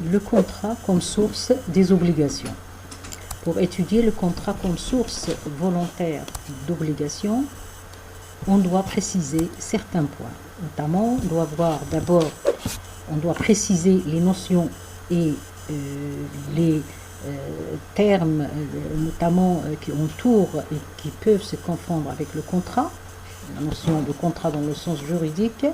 le contrat comme source des obligations. Pour étudier le contrat comme source volontaire d'obligation, on doit préciser certains points. Notamment, on doit préciser les notions et les termes, notamment qui entourent et qui peuvent se confondre avec le contrat, la notion de contrat dans le sens juridique,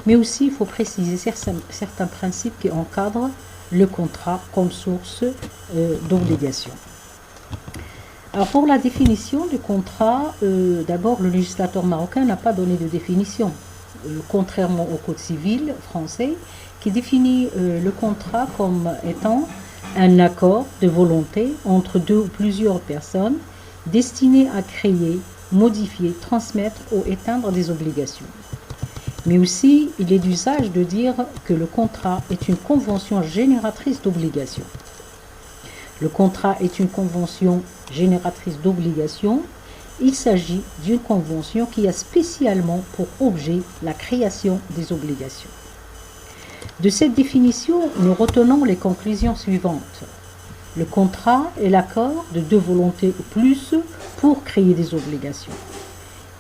mais aussi il faut préciser certains principes qui encadrent le contrat comme source d'obligation. Alors pour la définition du contrat, d'abord le législateur marocain n'a pas donné de définition, contrairement au Code civil français qui définit le contrat comme étant un accord de volonté entre deux ou plusieurs personnes destiné à créer, modifier, transmettre ou éteindre des obligations. Mais aussi, il est d'usage de dire que le contrat est une convention génératrice d'obligations. Le contrat est une convention génératrice d'obligations. Il s'agit d'une convention qui a spécialement pour objet la création des obligations. De cette définition, nous retenons les conclusions suivantes. Le contrat est l'accord de deux volontés ou plus pour créer des obligations.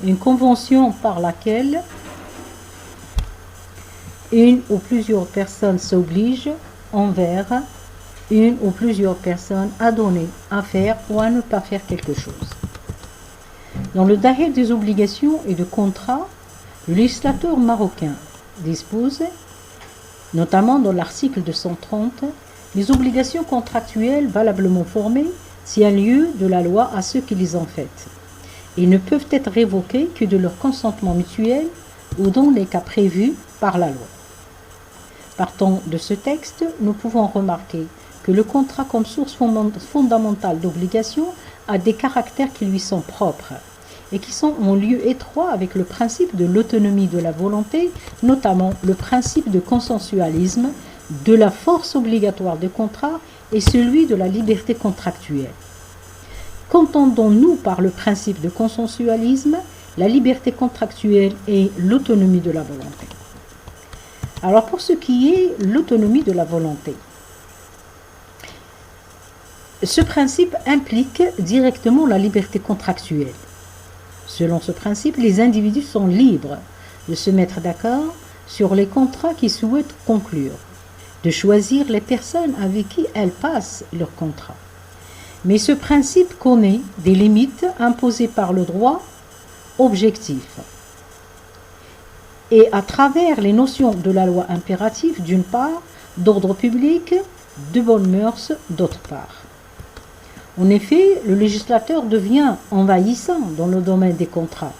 Une convention par laquelle une ou plusieurs personnes s'obligent envers une ou plusieurs personnes à donner, à faire ou à ne pas faire quelque chose. Dans le Dahir des obligations et de contrats, le législateur marocain dispose, notamment dans l'article 230, les obligations contractuelles valablement formées tiennent lieu de la loi à ceux qui les ont faites et ne peuvent être révoquées que de leur consentement mutuel ou dans les cas prévus par la loi. Partant de ce texte, nous pouvons remarquer que le contrat comme source fondamentale d'obligation a des caractères qui lui sont propres et qui sont en lieu étroit avec le principe de l'autonomie de la volonté, notamment le principe de consensualisme, de la force obligatoire des contrats et celui de la liberté contractuelle. Qu'entendons-nous par le principe de consensualisme, la liberté contractuelle et l'autonomie de la volonté? Alors pour ce qui est l'autonomie de la volonté, ce principe implique directement la liberté contractuelle. Selon ce principe, les individus sont libres de se mettre d'accord sur les contrats qu'ils souhaitent conclure, de choisir les personnes avec qui elles passent leur contrat. Mais ce principe connaît des limites imposées par le droit objectif et à travers les notions de la loi impérative d'une part, d'ordre public, de bonnes mœurs d'autre part. En effet, le législateur devient envahissant dans le domaine des contrats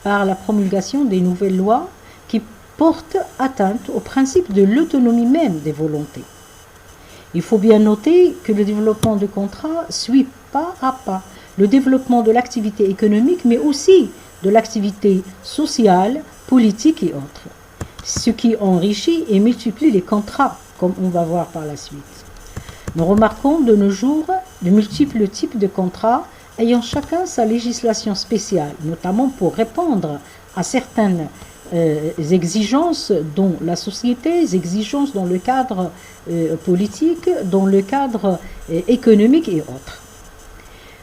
par la promulgation des nouvelles lois qui portent atteinte au principe de l'autonomie même des volontés. Il faut bien noter que le développement du contrat suit pas à pas le développement de l'activité économique, mais aussi de l'activité sociale, politique et autres, ce qui enrichit et multiplie les contrats, comme on va voir par la suite. Nous remarquons de nos jours de multiples types de contrats ayant chacun sa législation spéciale, notamment pour répondre à certaines exigences dans la société, exigences dans le cadre politique, dans le cadre économique et autres.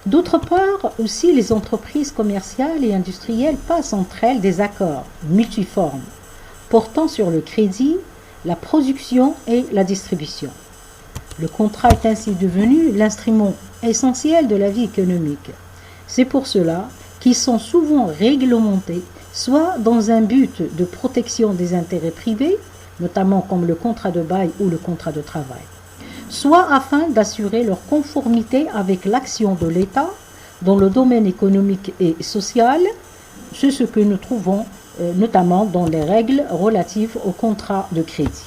D'autre part, aussi, les entreprises commerciales et industrielles passent entre elles des accords multiformes portant sur le crédit, la production et la distribution. Le contrat est ainsi devenu l'instrument essentiel de la vie économique. C'est pour cela qu'ils sont souvent réglementés, soit dans un but de protection des intérêts privés, notamment comme le contrat de bail ou le contrat de travail, soit afin d'assurer leur conformité avec l'action de l'État dans le domaine économique et social. C'est ce que nous trouvons notamment dans les règles relatives au contrat de crédit.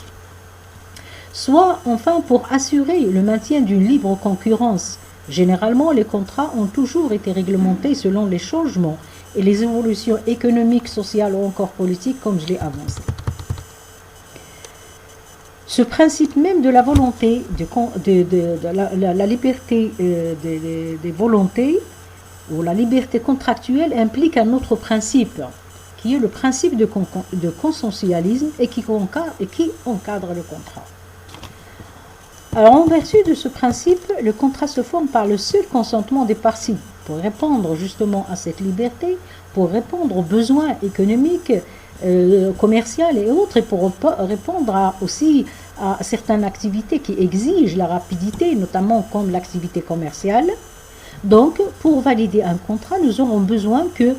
Soit enfin pour assurer le maintien d'une libre concurrence. Généralement, les contrats ont toujours été réglementés selon les changements et les évolutions économiques, sociales ou encore politiques, comme je l'ai avancé. Ce principe même de la volonté, de la liberté des volontés ou la liberté contractuelle implique un autre principe, qui est le principe de consensualisme et qui encadre le contrat. Alors, en vertu de ce principe, le contrat se forme par le seul consentement des parties pour répondre justement à cette liberté, pour répondre aux besoins économiques, commerciaux et autres, et pour répondre aussi à certaines activités qui exigent la rapidité, notamment comme l'activité commerciale. Donc, pour valider un contrat, nous aurons besoin que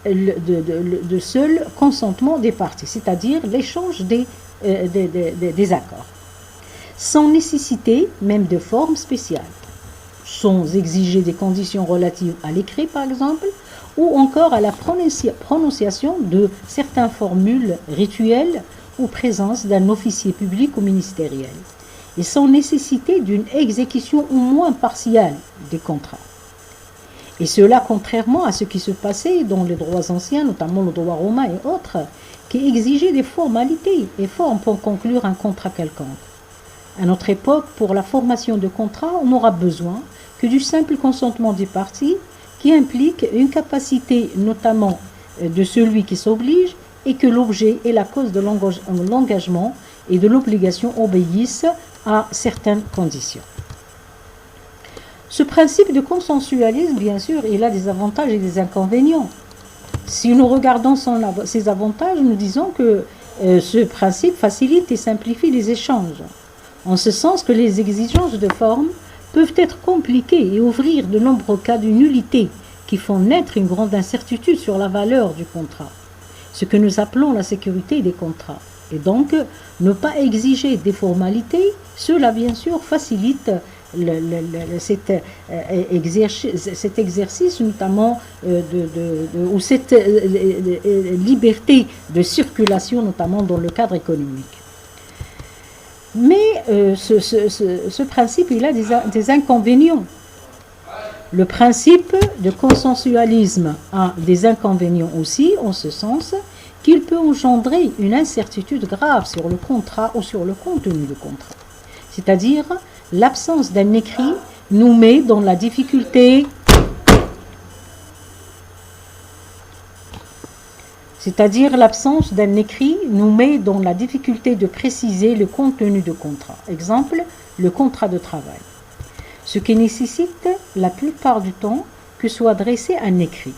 de seul consentement des parties, c'est-à-dire l'échange des accords, sans nécessité même de forme spéciale, sans exiger des conditions relatives à l'écrit par exemple, ou encore à la prononciation de certaines formules rituelles ou présence d'un officier public ou ministériel, et sans nécessité d'une exécution au moins partielle des contrats. Et cela contrairement à ce qui se passait dans les droits anciens, notamment le droit romain et autres, qui exigeaient des formalités et formes pour conclure un contrat quelconque. À notre époque, pour la formation de contrat, on n'aura besoin que du simple consentement des parties, qui implique une capacité notamment de celui qui s'oblige, et que l'objet et la cause de l'engagement et de l'obligation obéissent à certaines conditions. Ce principe de consensualisme, bien sûr, il a des avantages et des inconvénients. Si nous regardons ses avantages, nous disons que ce principe facilite et simplifie les échanges, en ce sens que les exigences de forme peuvent être compliquées et ouvrir de nombreux cas de nullité qui font naître une grande incertitude sur la valeur du contrat, ce que nous appelons la sécurité des contrats. Et donc, ne pas exiger des formalités, cela bien sûr facilite cet exercice, notamment ou cette liberté de circulation, notamment dans le cadre économique. Mais ce principe, il a des inconvénients. Le principe de consensualisme a des inconvénients aussi, en ce sens qu'il peut engendrer une incertitude grave sur le contrat ou sur le contenu du contrat. C'est-à-dire, l'absence d'un écrit nous met dans la difficulté, de préciser le contenu du contrat. Exemple, le contrat de travail. Ce qui nécessite la plupart du temps que soit dressé un écrit.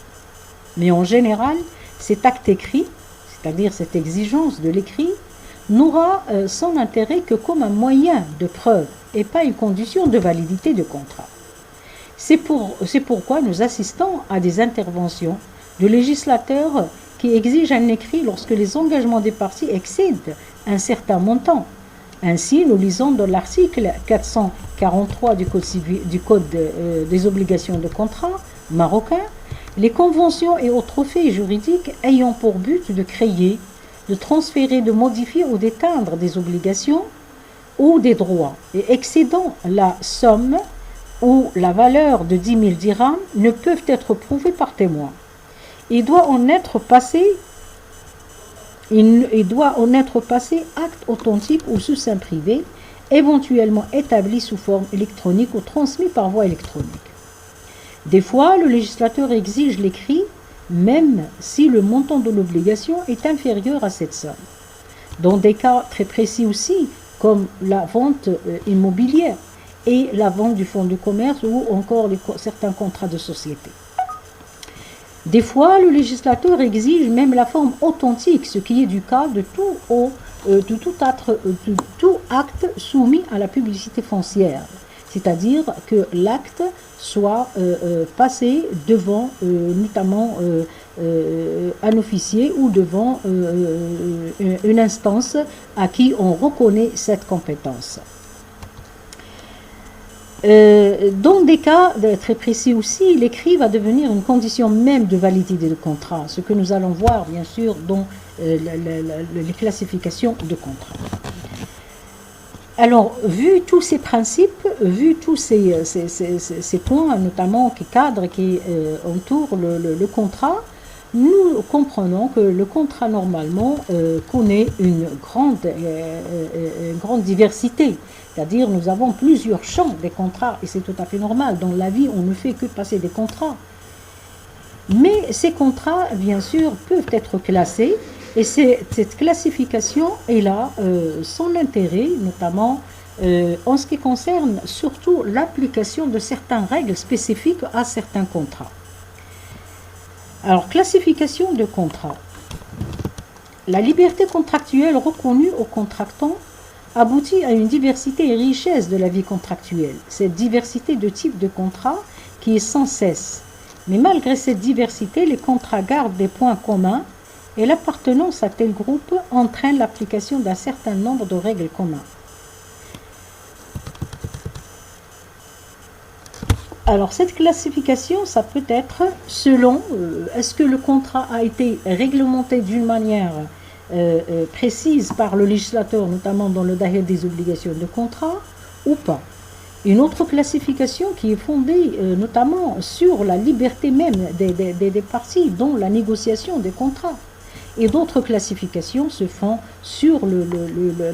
Mais en général, cet acte écrit, c'est-à-dire cette exigence de l'écrit, n'aura son intérêt que comme un moyen de preuve et pas une condition de validité du contrat. C'est pourquoi nous assistons à des interventions de législateurs qui exigent un écrit lorsque les engagements des parties excèdent un certain montant. Ainsi, nous lisons dans l'article 443 du Code des obligations de contrat marocain, les conventions et autres faits juridiques ayant pour but de créer, de transférer, de modifier ou d'éteindre des obligations ou des droits et excédant la somme ou la valeur de 10 000 dirhams ne peuvent être prouvés par témoin. Il doit en être passé acte authentique ou sous seing privé, éventuellement établi sous forme électronique ou transmis par voie électronique. Des fois, le législateur exige l'écrit, même si le montant de l'obligation est inférieur à cette somme. Dans des cas très précis aussi, comme la vente immobilière et la vente du fonds de commerce ou encore certains contrats de société. Des fois, le législateur exige même la forme authentique, ce qui est du cas de tout acte soumis à la publicité foncière, c'est-à-dire que l'acte soit passé devant notamment un officier ou devant une instance à qui on reconnaît cette compétence. Dans des cas très précis aussi, l'écrit va devenir une condition même de validité du contrat, ce que nous allons voir bien sûr dans les classifications de contrats. Alors, vu tous ces principes, vu tous ces points notamment qui cadrent, qui entourent le contrat, nous comprenons que le contrat normalement connaît une grande diversité. C'est-à-dire nous avons plusieurs champs des contrats et c'est tout à fait normal. Dans la vie, on ne fait que passer des contrats. Mais ces contrats, bien sûr, peuvent être classés et cette classification est là son intérêt, notamment en ce qui concerne surtout l'application de certaines règles spécifiques à certains contrats. Alors, classification de contrats. La liberté contractuelle reconnue aux contractants aboutit à une diversité et richesse de la vie contractuelle. Cette diversité de types de contrats qui est sans cesse. Mais malgré cette diversité, les contrats gardent des points communs et l'appartenance à tel groupe entraîne l'application d'un certain nombre de règles communes. Alors, cette classification, ça peut être selon, est-ce que le contrat a été réglementé d'une manière précise par le législateur, notamment dans le Dahir des obligations de contrat, ou pas. Une autre classification qui est fondée notamment sur la liberté même des parties, dont la négociation des contrats. Et d'autres classifications se font sur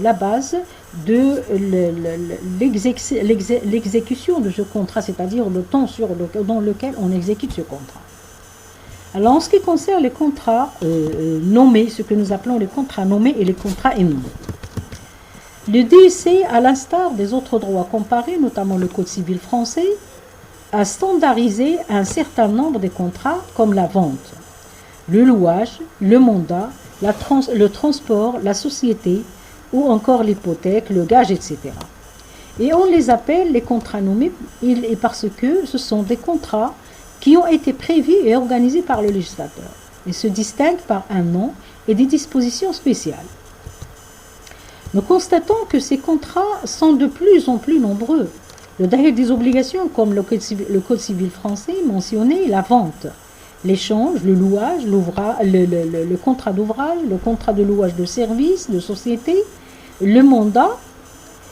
la base de l'exécution de ce contrat, c'est-à-dire le temps dans lequel on exécute ce contrat. Alors, en ce qui concerne les contrats nommés, ce que nous appelons les contrats nommés et les contrats innommés, le DEC, à l'instar des autres droits comparés, notamment le Code civil français, a standardisé un certain nombre de contrats comme la vente, le louage, le mandat, le transport, la société ou encore l'hypothèque, le gage, etc. Et on les appelle les contrats nommés parce que ce sont des contrats qui ont été prévus et organisés par le législateur et se distinguent par un nom et des dispositions spéciales. Nous constatons que ces contrats sont de plus en plus nombreux. Le Dahir des obligations, comme le Code civil français, mentionnait la vente, l'échange, le louage, le contrat d'ouvrage, le contrat de louage de service, de société, le mandat.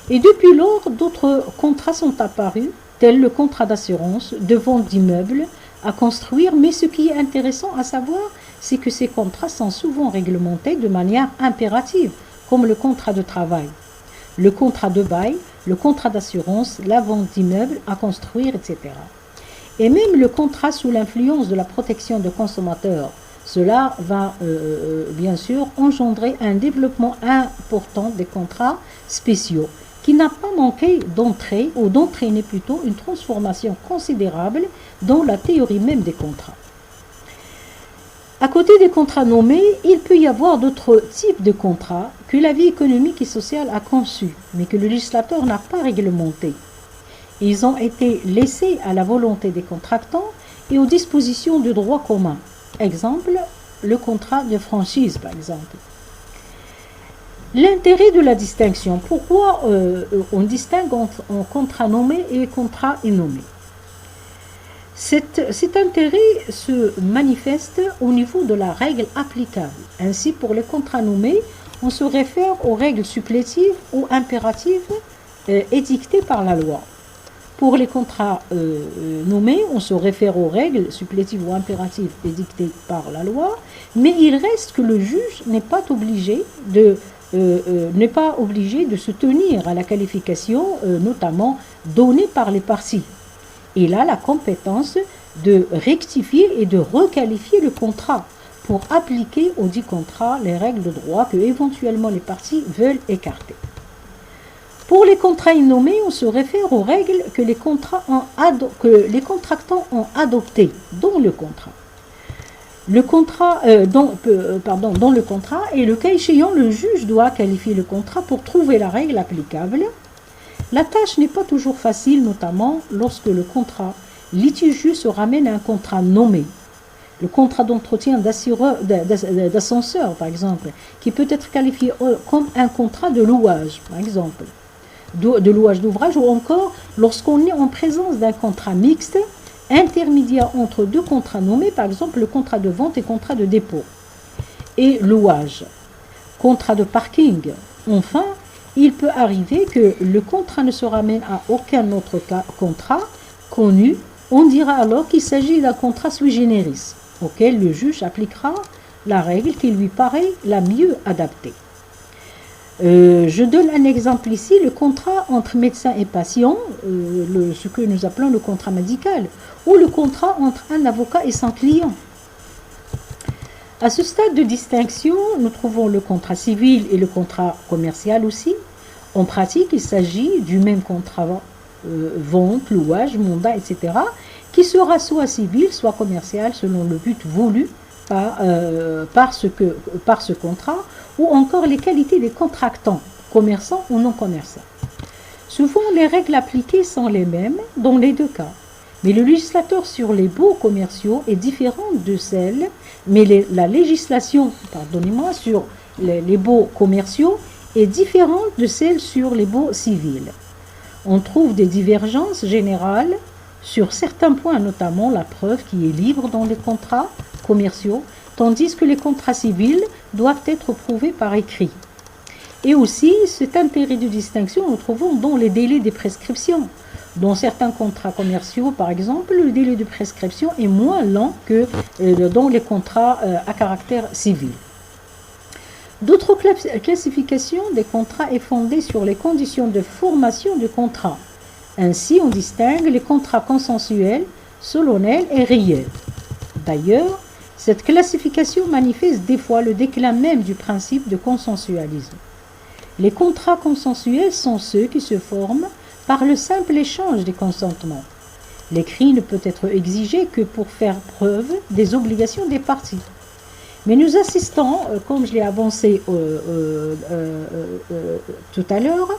Et depuis lors, d'autres contrats sont apparus, tels le contrat d'assurance, de vente d'immeubles à construire. Mais ce qui est intéressant à savoir, c'est que ces contrats sont souvent réglementés de manière impérative, comme le contrat de travail, le contrat de bail, le contrat d'assurance, la vente d'immeubles à construire, etc. Et même le contrat sous l'influence de la protection des consommateurs. Cela va bien sûr engendrer un développement important des contrats spéciaux qui n'a pas manqué d'entrer ou d'entraîner plutôt une transformation considérable dans la théorie même des contrats. À côté des contrats nommés, il peut y avoir d'autres types de contrats que la vie économique et sociale a conçus, mais que le législateur n'a pas réglementés. Ils ont été laissés à la volonté des contractants et aux dispositions du droit commun. Exemple, le contrat de franchise, par exemple. L'intérêt de la distinction. Pourquoi on distingue entre contrat nommé et contrat innommé? Cet intérêt se manifeste au niveau de la règle applicable. Ainsi, pour les contrats nommés, on se réfère aux règles supplétives ou impératives édictées par la loi. Pour les contrats nommés, on se réfère aux règles supplétives ou impératives édictées par la loi, mais il reste que le juge n'est pas obligé de se tenir à la qualification, notamment donnée par les parties. Il a la compétence de rectifier et de requalifier le contrat pour appliquer au dit contrat les règles de droit que éventuellement les parties veulent écarter. Pour les contrats innommés, on se réfère aux règles que les contractants ont adoptées dans le contrat. Dans le contrat, et le cas échéant, le juge doit qualifier le contrat pour trouver la règle applicable. La tâche n'est pas toujours facile, notamment lorsque le contrat litigieux se ramène à un contrat nommé. Le contrat d'entretien d'ascenseur, par exemple, qui peut être qualifié comme un contrat de louage, par exemple, de louage d'ouvrage, ou encore lorsqu'on est en présence d'un contrat mixte, intermédiaire entre deux contrats nommés, par exemple le contrat de vente et contrat de dépôt, et louage, contrat de parking. Enfin, il peut arriver que le contrat ne se ramène à aucun autre contrat connu. On dira alors qu'il s'agit d'un contrat sui generis, auquel le juge appliquera la règle qui lui paraît la mieux adaptée. Je donne un exemple ici, le contrat entre médecin et patient, ce que nous appelons le contrat médical, ou le contrat entre un avocat et son client. À ce stade de distinction, nous trouvons le contrat civil et le contrat commercial aussi. En pratique, il s'agit du même contrat vente, louage, mandat, etc., qui sera soit civil, soit commercial, selon le but voulu par ce contrat, ou encore les qualités des contractants, commerçants ou non commerçants. Souvent, les règles appliquées sont les mêmes dans les deux cas, mais le législateur sur les baux commerciaux est différent de celle, mais la législation, pardonnez-moi, sur les baux commerciaux est différente de celle sur les baux civils. On trouve des divergences générales sur certains points, notamment la preuve qui est libre dans les contrats commerciaux, tandis que les contrats civils doivent être prouvés par écrit. Et aussi, cet intérêt de distinction, nous trouvons dans les délais de prescription. Dans certains contrats commerciaux, par exemple, le délai de prescription est moins lent que dans les contrats à caractère civil. D'autres classifications des contrats est fondée sur les conditions de formation du contrat. Ainsi, on distingue les contrats consensuels, solennels et réels. D'ailleurs, cette classification manifeste des fois le déclin même du principe de consensualisme. Les contrats consensuels sont ceux qui se forment par le simple échange des consentements. L'écrit ne peut être exigé que pour faire preuve des obligations des parties. Mais nous assistons, comme je l'ai avancé tout à l'heure,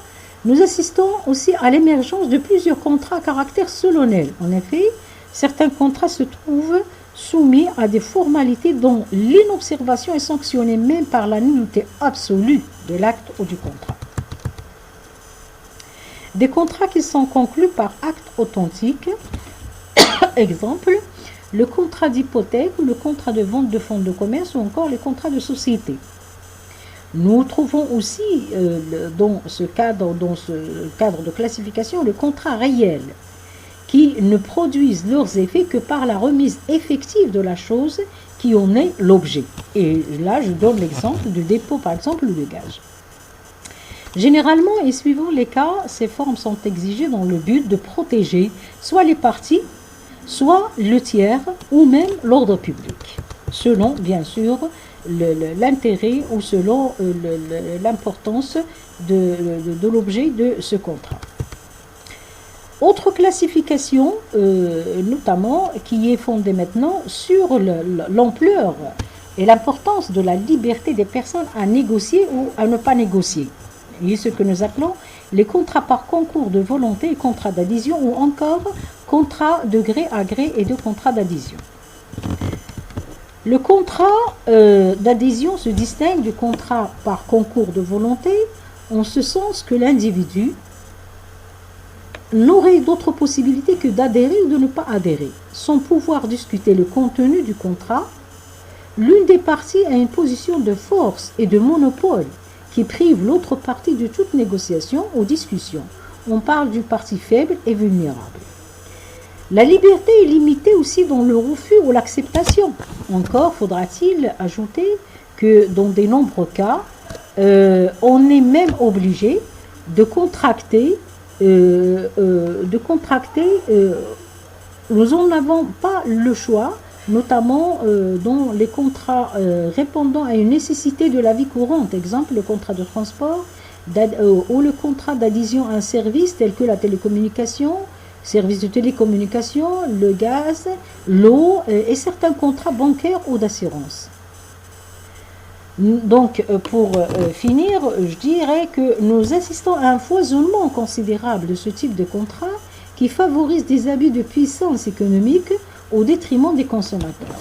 nous assistons aussi à l'émergence de plusieurs contrats à caractère solennel. En effet, certains contrats se trouvent soumis à des formalités dont l'inobservation est sanctionnée même par la nullité absolue de l'acte ou du contrat. Des contrats qui sont conclus par acte authentique, exemple, le contrat d'hypothèque, le contrat de vente de fonds de commerce ou encore les contrats de société. Nous trouvons aussi dans ce cadre de classification le contrat réel, qui ne produisent leurs effets que par la remise effective de la chose qui en est l'objet. Et là, je donne l'exemple du dépôt, par exemple, ou de gage. Généralement, et suivant les cas, ces formes sont exigées dans le but de protéger soit les parties, soit le tiers, ou même l'ordre public, selon, bien sûr, l'intérêt ou selon l'importance de l'objet de ce contrat. Autre classification, notamment, qui est fondée maintenant sur l'ampleur et l'importance de la liberté des personnes à négocier ou à ne pas négocier. Et ce que nous appelons les contrats par concours de volonté et contrats d'adhésion ou encore contrats de gré à gré et de contrats d'adhésion. Le contrat d'adhésion se distingue du contrat par concours de volonté en ce sens que l'individu n'aurait d'autre possibilité que d'adhérer ou de ne pas adhérer. Sans pouvoir discuter le contenu du contrat, l'une des parties a une position de force et de monopole qui prive l'autre partie de toute négociation ou discussion. On parle d'une partie faible et vulnérable. La liberté est limitée aussi dans le refus ou l'acceptation. Encore faudra-t-il ajouter que dans de nombreux cas, on est même obligé de contracter. Nous n'en avons pas le choix, notamment dans les contrats répondant à une nécessité de la vie courante, exemple le contrat de transport ou le contrat d'adhésion à un service tel que la télécommunication, service de télécommunication, le gaz, l'eau et certains contrats bancaires ou d'assurance. Donc, pour finir, je dirais que nous assistons à un foisonnement considérable de ce type de contrat qui favorise des abus de puissance économique au détriment des consommateurs.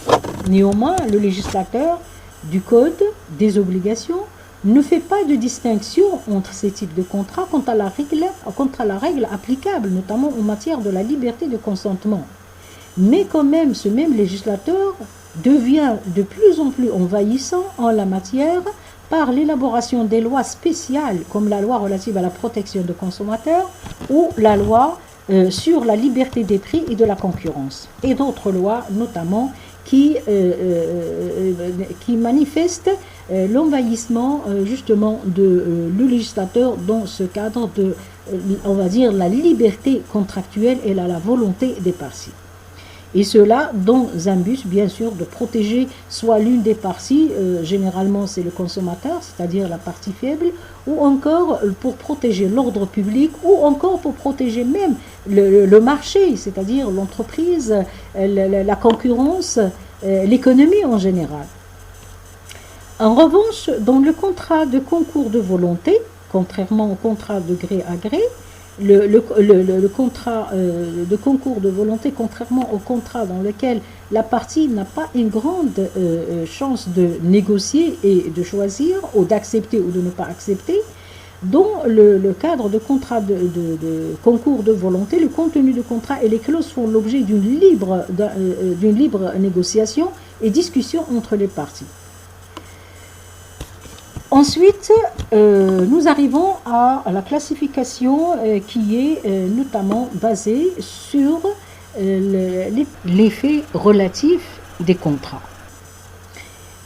Néanmoins, le législateur du Code des obligations ne fait pas de distinction entre ces types de contrats quant à la règle applicable, notamment en matière de la liberté de consentement. Mais quand même, ce même législateur devient de plus en plus envahissant en la matière par l'élaboration des lois spéciales comme la loi relative à la protection des consommateurs ou la loi sur la liberté des prix et de la concurrence et d'autres lois notamment qui manifestent l'envahissement justement de le législateur dans ce cadre de, on va dire, la liberté contractuelle et la volonté des parties. Et cela dans un but, bien sûr, de protéger soit l'une des parties, généralement c'est le consommateur, c'est-à-dire la partie faible, ou encore pour protéger l'ordre public, ou encore pour protéger même le marché, c'est-à-dire l'entreprise, la concurrence, l'économie en général. En revanche, dans le contrat de concours de volonté, contrairement au contrat de gré à gré, le contrat de concours de volonté, contrairement au contrat dans lequel la partie n'a pas une grande chance de négocier et de choisir, ou d'accepter ou de ne pas accepter, dans le cadre de contrat de concours de volonté, le contenu du contrat et les clauses font l'objet d'une libre négociation et discussion entre les parties. Ensuite, nous arrivons à la classification qui est notamment basée sur l'effet relatif des contrats.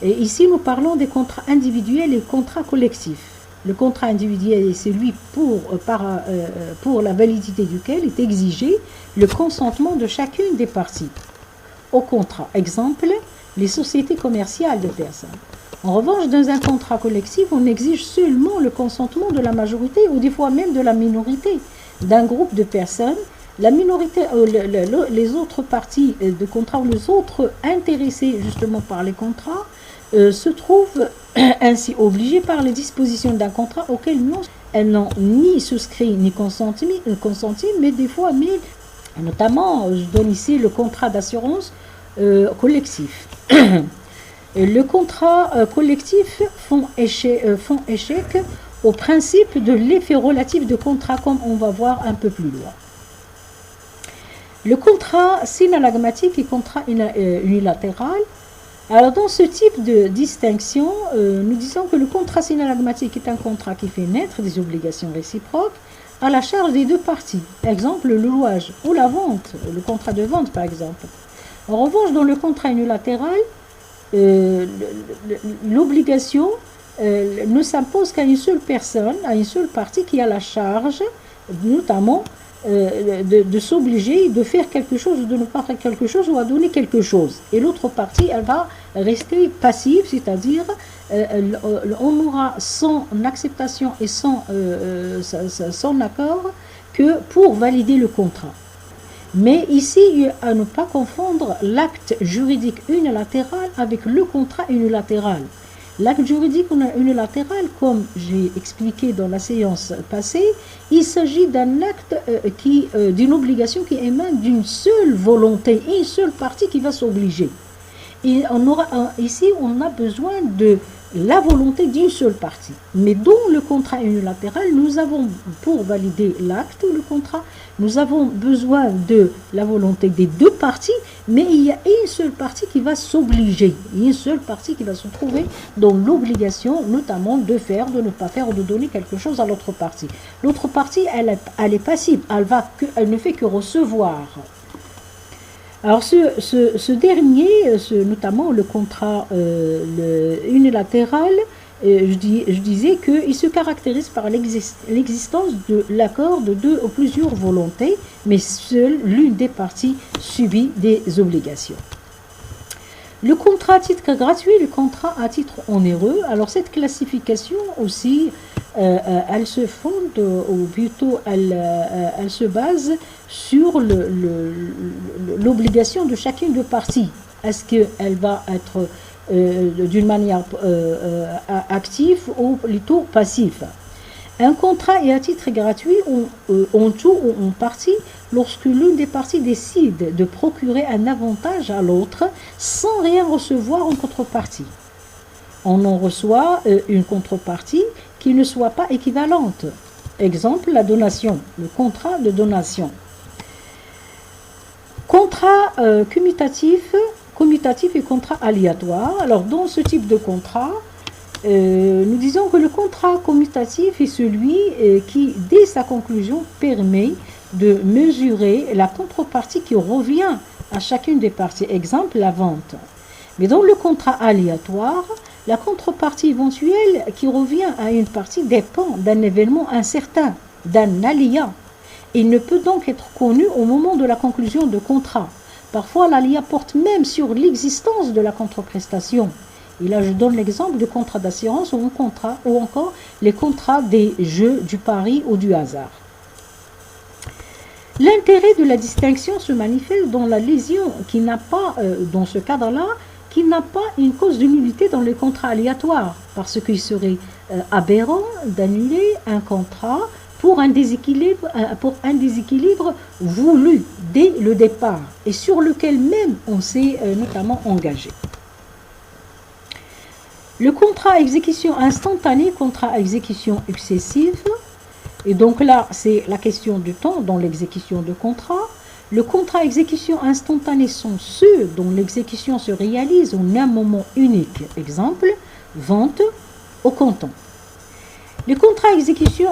Et ici, nous parlons des contrats individuels et contrats collectifs. Le contrat individuel est celui pour la validité duquel est exigé le consentement de chacune des parties au contrat. Exemple, les sociétés commerciales de personnes. En revanche, dans un contrat collectif, on exige seulement le consentement de la majorité ou des fois même de la minorité d'un groupe de personnes. La minorité, les autres parties de contrat ou les autres intéressés justement par les contrats se trouvent ainsi obligés par les dispositions d'un contrat auquel elles n'ont ni souscrit ni consenti, mais des fois, notamment, je donne ici le contrat d'assurance collectif. Le contrat collectif font échec au principe de l'effet relatif de contrat, comme on va voir un peu plus loin. Le contrat synallagmatique et contrat unilatéral. Alors, dans ce type de distinction, nous disons que le contrat synallagmatique est un contrat qui fait naître des obligations réciproques à la charge des deux parties. Exemple, le louage ou la vente, le contrat de vente par exemple. En revanche, dans le contrat unilatéral, l'obligation ne s'impose qu'à une seule personne, à une seule partie qui a la charge, notamment de s'obliger de faire quelque chose ou de ne pas faire quelque chose ou à donner quelque chose. Et l'autre partie, elle va rester passive, c'est-à-dire on aura son acceptation et son accord que pour valider le contrat. Mais ici, à ne pas confondre l'acte juridique unilatéral avec le contrat unilatéral. L'acte juridique unilatéral, comme j'ai expliqué dans la séance passée, il s'agit d'un acte d'une obligation qui émane d'une seule volonté, une seule partie qui va s'obliger. Et ici, on a besoin de la volonté d'une seule partie. Mais dans le contrat unilatéral, nous avons, pour valider l'acte ou le contrat, nous avons besoin de la volonté des deux parties, mais il y a une seule partie qui va s'obliger, une seule partie qui va se trouver dans l'obligation, notamment de faire, de ne pas faire ou de donner quelque chose à l'autre partie. L'autre partie, elle est passive, elle ne fait que recevoir. Alors ce dernier, notamment le contrat unilatéral, je disais qu'il se caractérise par l'existence de l'accord de deux ou plusieurs volontés, mais seule l'une des parties subit des obligations. Le contrat à titre gratuit, le contrat à titre onéreux. Alors cette classification aussi, elle se fonde, ou plutôt elle se base sur l'obligation de chacune des parties. Est-ce qu'elle va être d'une manière active ou plutôt passive? Un contrat est à titre gratuit en tout ou en partie lorsque l'une des parties décide de procurer un avantage à l'autre sans rien recevoir en contrepartie. On en reçoit une contrepartie qui ne soit pas équivalente. Exemple, la donation, le contrat de donation. Contrat commutatif et contrat aléatoire. Alors, dans ce type de contrat, nous disons que le contrat commutatif est celui qui, dès sa conclusion, permet de mesurer la contrepartie qui revient à chacune des parties. Exemple, la vente. Mais dans le contrat aléatoire, la contrepartie éventuelle qui revient à une partie dépend d'un événement incertain, d'un aléa. Il ne peut donc être connu au moment de la conclusion de contrat. Parfois, la LIA porte même sur l'existence de la contre-prestation. Et là, je donne l'exemple du contrat d'assurance ou encore les contrats des jeux, du pari ou du hasard. L'intérêt de la distinction se manifeste dans la lésion qui n'a pas, dans ce cadre-là, qui n'a pas une cause de nullité dans les contrats aléatoires, parce qu'il serait aberrant d'annuler un contrat pour un déséquilibre voulu dès le départ et sur lequel même on s'est notamment engagé. Le contrat à exécution instantanée, contrat à exécution excessive, et donc là c'est la question du temps dans l'exécution de contrat. Le contrat à exécution instantanée sont ceux dont l'exécution se réalise en un moment unique. Exemple, vente au comptant. Les contrats à exécution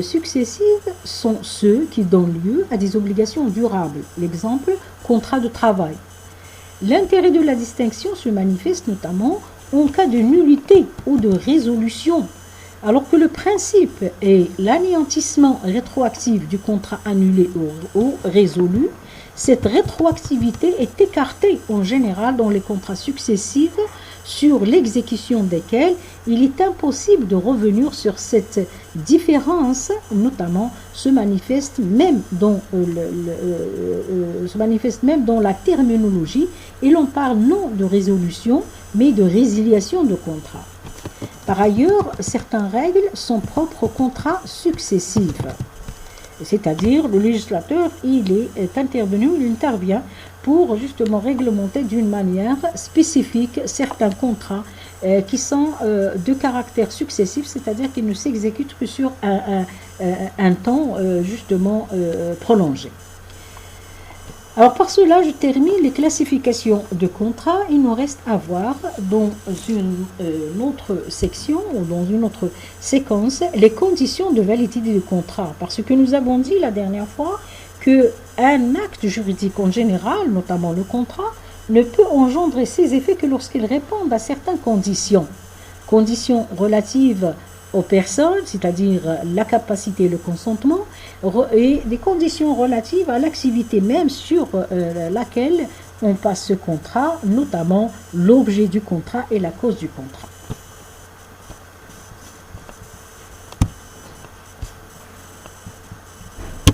successive sont ceux qui donnent lieu à des obligations durables. L'exemple, contrat de travail. L'intérêt de la distinction se manifeste notamment en cas de nullité ou de résolution, alors que le principe est l'anéantissement rétroactif du contrat annulé ou résolu. Cette rétroactivité est écartée en général dans les contrats successifs sur l'exécution desquels il est impossible de revenir sur cette différence, notamment se manifeste même dans la terminologie, et l'on parle non de résolution mais de résiliation de contrat. Par ailleurs, certaines règles sont propres aux contrats successifs. C'est-à-dire, le législateur, il intervient pour justement réglementer d'une manière spécifique certains contrats qui sont de caractère successif, c'est-à-dire qu'ils ne s'exécutent que sur un temps justement prolongé. Alors par cela, je termine les classifications de contrats. Il nous reste à voir dans une autre section ou dans une autre séquence les conditions de validité du contrat. Parce que nous avons dit la dernière fois qu'un acte juridique en général, notamment le contrat, ne peut engendrer ses effets que lorsqu'il répond à certaines conditions. Conditions relatives aux personnes, c'est-à-dire la capacité et le consentement, et des conditions relatives à l'activité même sur laquelle on passe ce contrat, notamment l'objet du contrat et la cause du contrat.